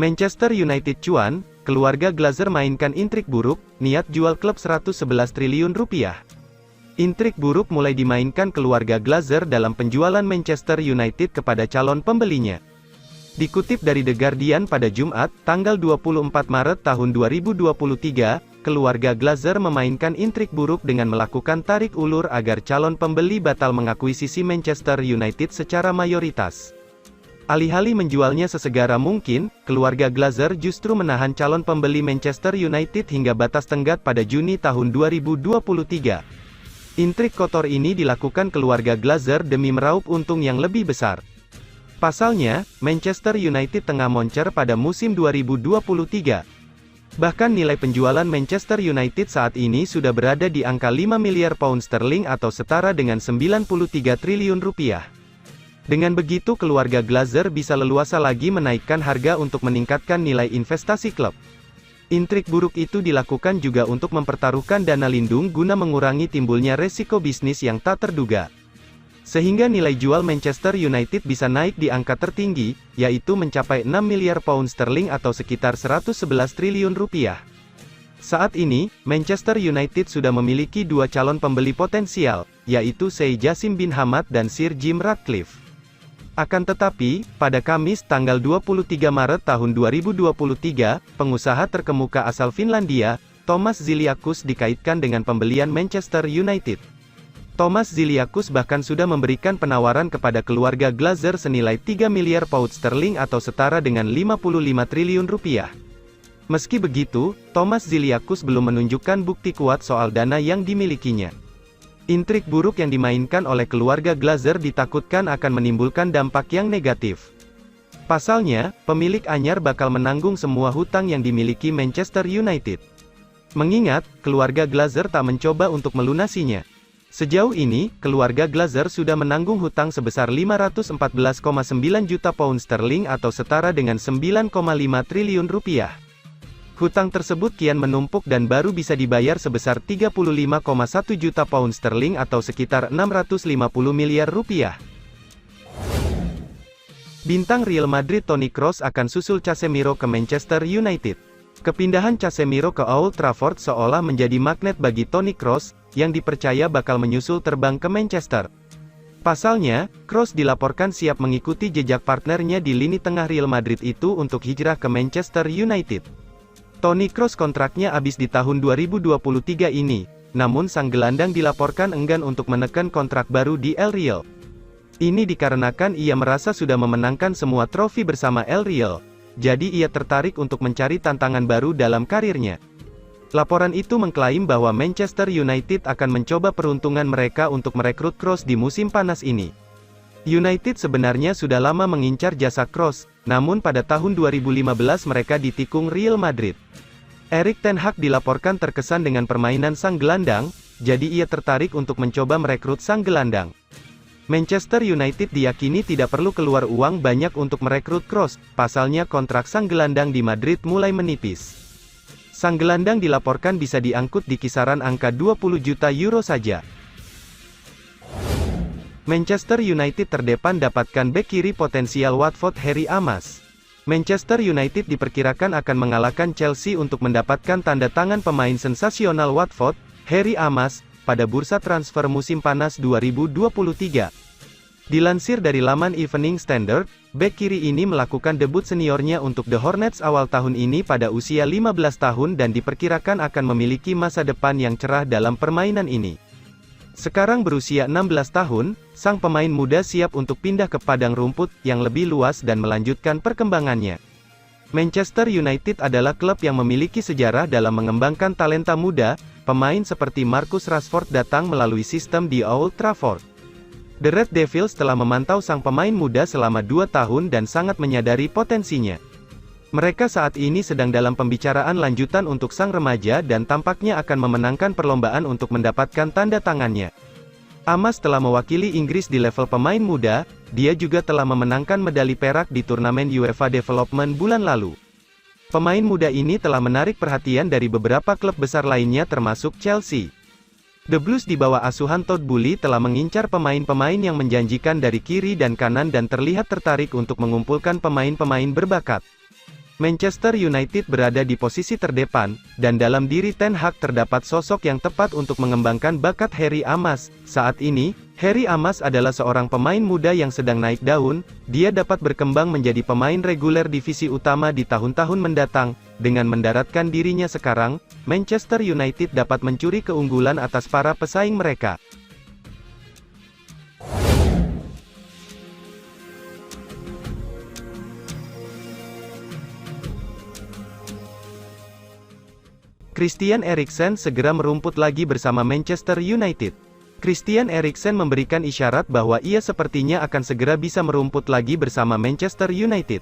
Manchester United cuan, keluarga Glazer mainkan intrik buruk, niat jual klub 111 triliun rupiah. Intrik buruk mulai dimainkan keluarga Glazer dalam penjualan Manchester United kepada calon pembelinya. Dikutip dari The Guardian pada Jumat, tanggal 24 Maret tahun 2023, keluarga Glazer memainkan intrik buruk dengan melakukan tarik ulur agar calon pembeli batal mengakuisisi Manchester United secara mayoritas. Alih-alih menjualnya sesegera mungkin, keluarga Glazer justru menahan calon pembeli Manchester United hingga batas tenggat pada Juni tahun 2023. Intrik kotor ini dilakukan keluarga Glazer demi meraup untung yang lebih besar. Pasalnya, Manchester United tengah moncer pada musim 2023. Bahkan nilai penjualan Manchester United saat ini sudah berada di angka 5 miliar pound sterling atau setara dengan 93 triliun rupiah. Dengan begitu keluarga Glazer bisa leluasa lagi menaikkan harga untuk meningkatkan nilai investasi klub. Intrik buruk itu dilakukan juga untuk mempertaruhkan dana lindung guna mengurangi timbulnya resiko bisnis yang tak terduga. Sehingga nilai jual Manchester United bisa naik di angka tertinggi, yaitu mencapai 6 miliar pound sterling atau sekitar 111 triliun rupiah. Saat ini, Manchester United sudah memiliki dua calon pembeli potensial, yaitu Sheikh Jassim bin Hamad dan Sir Jim Ratcliffe. Akan tetapi, pada Kamis tanggal 23 Maret tahun 2023, pengusaha terkemuka asal Finlandia, Thomas Ziliakus dikaitkan dengan pembelian Manchester United. Thomas Ziliakus bahkan sudah memberikan penawaran kepada keluarga Glazer senilai 3 miliar pound sterling atau setara dengan 55 triliun rupiah. Meski begitu, Thomas Ziliakus belum menunjukkan bukti kuat soal dana yang dimilikinya. Intrik buruk yang dimainkan oleh keluarga Glazer ditakutkan akan menimbulkan dampak yang negatif. Pasalnya, pemilik anyar bakal menanggung semua hutang yang dimiliki Manchester United. Mengingat, keluarga Glazer tak mencoba untuk melunasinya. Sejauh ini, keluarga Glazer sudah menanggung hutang sebesar 514,9 juta pound sterling atau setara dengan 9,5 triliun rupiah. Hutang tersebut kian menumpuk dan baru bisa dibayar sebesar 35,1 juta pound sterling atau sekitar 650 miliar rupiah. Bintang Real Madrid Toni Kroos akan susul Casemiro ke Manchester United. Kepindahan Casemiro ke Old Trafford seolah menjadi magnet bagi Toni Kroos, yang dipercaya bakal menyusul terbang ke Manchester. Pasalnya, Kroos dilaporkan siap mengikuti jejak partnernya di lini tengah Real Madrid itu untuk hijrah ke Manchester United. Toni Kroos kontraknya habis di tahun 2023 ini, namun sang gelandang dilaporkan enggan untuk menekan kontrak baru di El Real. Ini dikarenakan ia merasa sudah memenangkan semua trofi bersama El Real, jadi ia tertarik untuk mencari tantangan baru dalam karirnya. Laporan itu mengklaim bahwa Manchester United akan mencoba peruntungan mereka untuk merekrut Kroos di musim panas ini. United sebenarnya sudah lama mengincar jasa Kroos, namun pada tahun 2015 mereka ditikung Real Madrid. Erik ten Hag dilaporkan terkesan dengan permainan sang gelandang, jadi ia tertarik untuk mencoba merekrut sang gelandang. Manchester United diyakini tidak perlu keluar uang banyak untuk merekrut Kroos, pasalnya kontrak sang gelandang di Madrid mulai menipis. Sang gelandang dilaporkan bisa diangkut di kisaran angka 20 juta euro saja. Manchester United terdepan dapatkan bek kiri potensial Watford Harry Amas. Manchester United diperkirakan akan mengalahkan Chelsea untuk mendapatkan tanda tangan pemain sensasional Watford, Harry Amas, pada bursa transfer musim panas 2023. Dilansir dari laman Evening Standard, bek kiri ini melakukan debut seniornya untuk The Hornets awal tahun ini pada usia 15 tahun dan diperkirakan akan memiliki masa depan yang cerah dalam permainan ini. Sekarang berusia 16 tahun, sang pemain muda siap untuk pindah ke padang rumput yang lebih luas dan melanjutkan perkembangannya. Manchester United adalah klub yang memiliki sejarah dalam mengembangkan talenta muda. Pemain seperti Marcus Rashford datang melalui sistem di Old Trafford. The Red Devils telah memantau sang pemain muda selama 2 tahun dan sangat menyadari potensinya. Mereka saat ini sedang dalam pembicaraan lanjutan untuk sang remaja dan tampaknya akan memenangkan perlombaan untuk mendapatkan tanda tangannya. Amas telah mewakili Inggris di level pemain muda, dia juga telah memenangkan medali perak di turnamen UEFA Development bulan lalu. Pemain muda ini telah menarik perhatian dari beberapa klub besar lainnya termasuk Chelsea. The Blues di bawah asuhan Todd Boehly telah mengincar pemain-pemain yang menjanjikan dari kiri dan kanan dan terlihat tertarik untuk mengumpulkan pemain-pemain berbakat. Manchester United berada di posisi terdepan, dan dalam diri Ten Hag terdapat sosok yang tepat untuk mengembangkan bakat Harry Amos. Saat ini, Harry Amos adalah seorang pemain muda yang sedang naik daun. Dia dapat berkembang menjadi pemain reguler divisi utama di tahun-tahun mendatang. Dengan mendaratkan dirinya sekarang, Manchester United dapat mencuri keunggulan atas para pesaing mereka. Christian Eriksen segera merumput lagi bersama Manchester United. Christian Eriksen memberikan isyarat bahwa ia sepertinya akan segera bisa merumput lagi bersama Manchester United.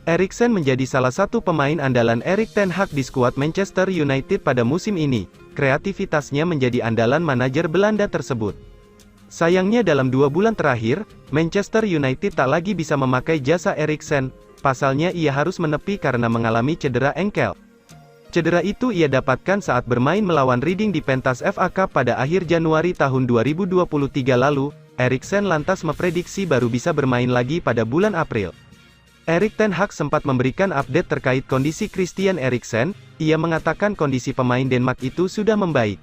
Eriksen menjadi salah satu pemain andalan Erik ten Hag di skuad Manchester United pada musim ini. Kreativitasnya menjadi andalan manajer Belanda tersebut. Sayangnya dalam 2 bulan terakhir, Manchester United tak lagi bisa memakai jasa Eriksen. Pasalnya ia harus menepi karena mengalami cedera engkel. Cedera itu ia dapatkan saat bermain melawan Reading di pentas FA Cup pada akhir Januari tahun 2023 lalu. Eriksen lantas memprediksi baru bisa bermain lagi pada bulan April. Erik ten Hag sempat memberikan update terkait kondisi Christian Eriksen. Ia mengatakan kondisi pemain Denmark itu sudah membaik.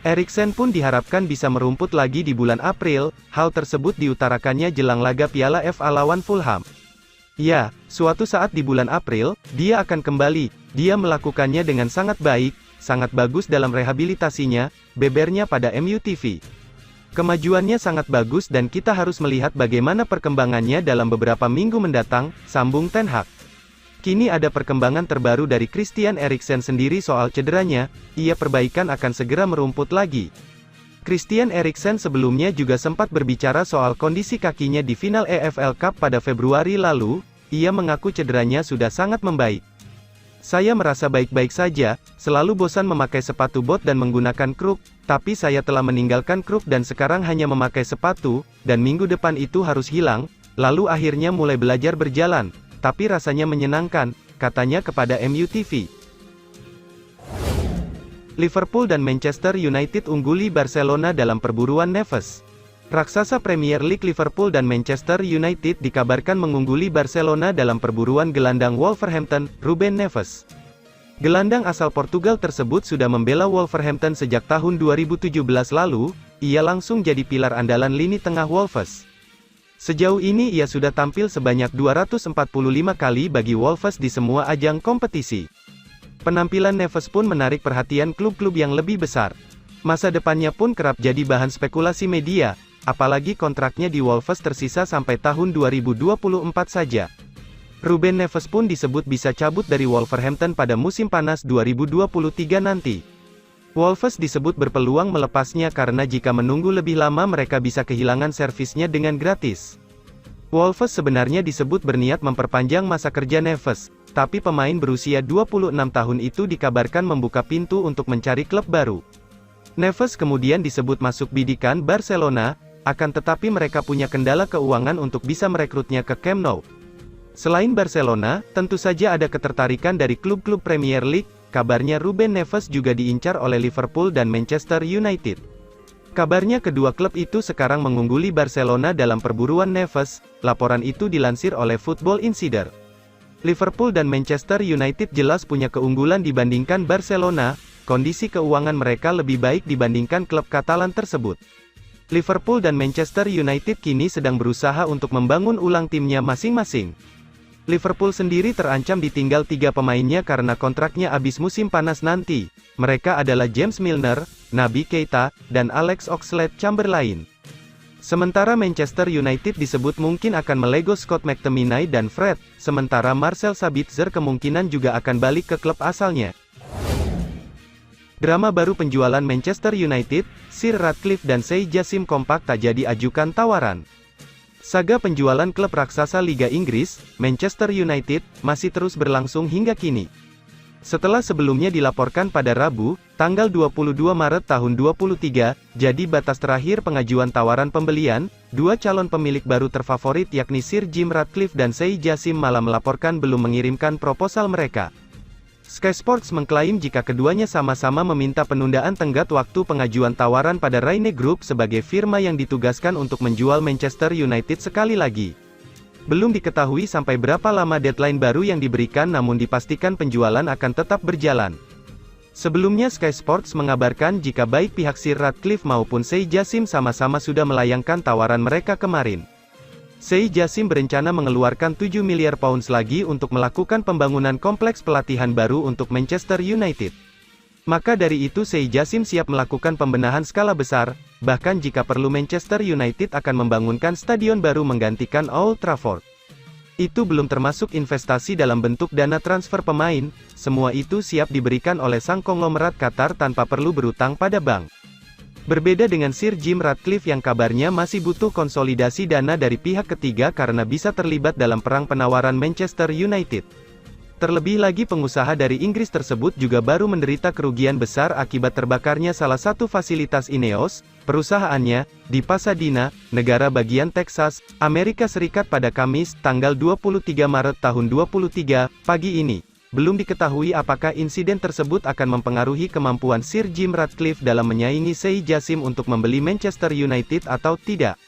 Eriksen pun diharapkan bisa merumput lagi di bulan April. Hal tersebut diutarakannya jelang laga Piala FA lawan Fulham. Ya, suatu saat di bulan April, dia akan kembali. Dia melakukannya dengan sangat baik, sangat bagus dalam rehabilitasinya, bebernya pada MUTV. Kemajuannya sangat bagus dan kita harus melihat bagaimana perkembangannya dalam beberapa minggu mendatang, sambung Ten Hag. Kini ada perkembangan terbaru dari Christian Eriksen sendiri soal cederanya, ia perbaikan akan segera merumput lagi. Christian Eriksen sebelumnya juga sempat berbicara soal kondisi kakinya di final EFL Cup pada Februari lalu. Ia mengaku cederanya sudah sangat membaik. Saya merasa baik-baik saja, selalu bosan memakai sepatu bot dan menggunakan kruk, tapi saya telah meninggalkan kruk dan sekarang hanya memakai sepatu, dan minggu depan itu harus hilang, lalu akhirnya mulai belajar berjalan, tapi rasanya menyenangkan, katanya kepada MUTV. Liverpool dan Manchester United ungguli Barcelona dalam perburuan Neves. Raksasa Premier League Liverpool dan Manchester United dikabarkan mengungguli Barcelona dalam perburuan gelandang Wolverhampton, Ruben Neves. Gelandang asal Portugal tersebut sudah membela Wolverhampton sejak tahun 2017 lalu, ia langsung jadi pilar andalan lini tengah Wolves. Sejauh ini ia sudah tampil sebanyak 245 kali bagi Wolves di semua ajang kompetisi. Penampilan Neves pun menarik perhatian klub-klub yang lebih besar. Masa depannya pun kerap jadi bahan spekulasi media. Apalagi kontraknya di Wolves tersisa sampai tahun 2024 saja. Ruben Neves pun disebut bisa cabut dari Wolverhampton pada musim panas 2023 nanti. Wolves disebut berpeluang melepasnya karena jika menunggu lebih lama mereka bisa kehilangan servisnya dengan gratis. Wolves sebenarnya disebut berniat memperpanjang masa kerja Neves, tapi pemain berusia 26 tahun itu dikabarkan membuka pintu untuk mencari klub baru. Neves kemudian disebut masuk bidikan Barcelona, akan tetapi mereka punya kendala keuangan untuk bisa merekrutnya ke Camp Nou. Selain Barcelona, tentu saja ada ketertarikan dari klub-klub Premier League, kabarnya Ruben Neves juga diincar oleh Liverpool dan Manchester United. Kabarnya kedua klub itu sekarang mengungguli Barcelona dalam perburuan Neves, laporan itu dilansir oleh Football Insider. Liverpool dan Manchester United jelas punya keunggulan dibandingkan Barcelona, kondisi keuangan mereka lebih baik dibandingkan klub Katalan tersebut. Liverpool dan Manchester United kini sedang berusaha untuk membangun ulang timnya masing-masing. Liverpool sendiri terancam ditinggal 3 pemainnya karena kontraknya habis musim panas nanti. Mereka adalah James Milner, Naby Keita, dan Alex Oxlade-Chamberlain. Sementara Manchester United disebut mungkin akan melego Scott McTominay dan Fred, sementara Marcel Sabitzer kemungkinan juga akan balik ke klub asalnya. Drama baru penjualan Manchester United, Sir Ratcliffe dan Sey Jassim kompak tak jadi ajukan tawaran. Saga penjualan klub raksasa Liga Inggris, Manchester United, masih terus berlangsung hingga kini. Setelah sebelumnya dilaporkan pada Rabu, tanggal 22 Maret tahun 2023, jadi batas terakhir pengajuan tawaran pembelian, 2 calon pemilik baru terfavorit yakni Sir Jim Ratcliffe dan Sey Jassim malah melaporkan belum mengirimkan proposal mereka. Sky Sports mengklaim jika keduanya sama-sama meminta penundaan tenggat waktu pengajuan tawaran pada Raine Group sebagai firma yang ditugaskan untuk menjual Manchester United sekali lagi. Belum diketahui sampai berapa lama deadline baru yang diberikan, namun dipastikan penjualan akan tetap berjalan. Sebelumnya Sky Sports mengabarkan jika baik pihak Sir Radcliffe maupun Sheikh Jassim sama-sama sudah melayangkan tawaran mereka kemarin. Sheikh Jassim berencana mengeluarkan 7 miliar pounds lagi untuk melakukan pembangunan kompleks pelatihan baru untuk Manchester United. Maka dari itu Sheikh Jassim siap melakukan pembenahan skala besar, bahkan jika perlu Manchester United akan membangunkan stadion baru menggantikan Old Trafford. Itu belum termasuk investasi dalam bentuk dana transfer pemain, semua itu siap diberikan oleh sang konglomerat Qatar tanpa perlu berutang pada bank. Berbeda dengan Sir Jim Ratcliffe yang kabarnya masih butuh konsolidasi dana dari pihak ketiga karena bisa terlibat dalam perang penawaran Manchester United. Terlebih lagi pengusaha dari Inggris tersebut juga baru menderita kerugian besar akibat terbakarnya salah satu fasilitas Ineos, perusahaannya, di Pasadena, negara bagian Texas, Amerika Serikat pada Kamis, tanggal 23 Maret tahun 2023, pagi ini. Belum diketahui apakah insiden tersebut akan mempengaruhi kemampuan Sir Jim Ratcliffe dalam menyaingi Sheikh Jassim untuk membeli Manchester United atau tidak.